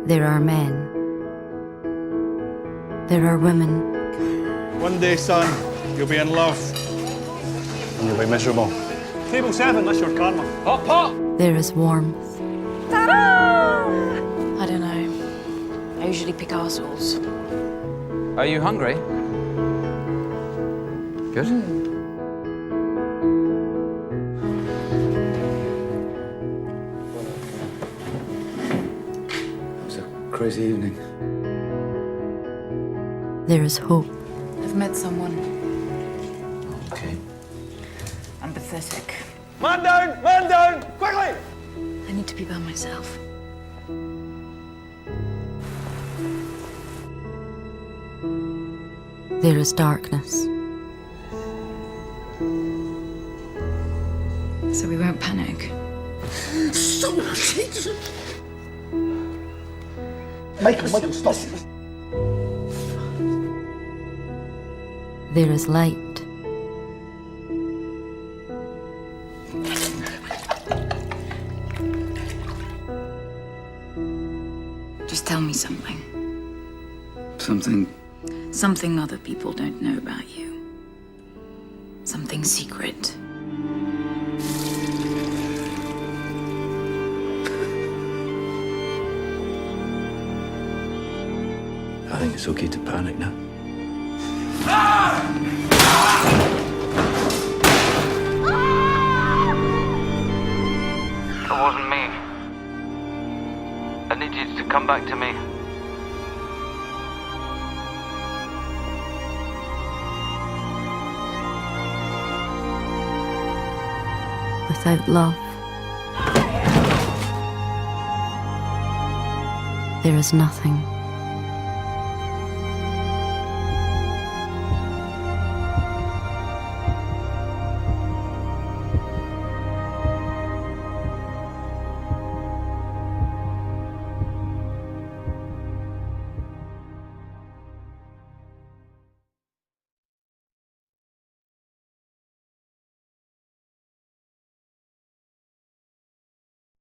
There are men. There are women. One day, son, you'll be in love. And you'll be miserable. Table 7, that's your karma. Hot pot! There is warmth. I don't know. I usually pick arseholes. Are you hungry? Good. It was a crazy evening. There is hope. I've met someone Okay. empathetic. Man down! Man down! Quickly! I need to be by myself. There is darkness. So we won't panic. Michael, stop. There is light. Just tell me something. Something. Something other people don't know about you. Something secret. I think it's okay to panic now. It wasn't me. I need you to come back to me. Without love, there is nothing.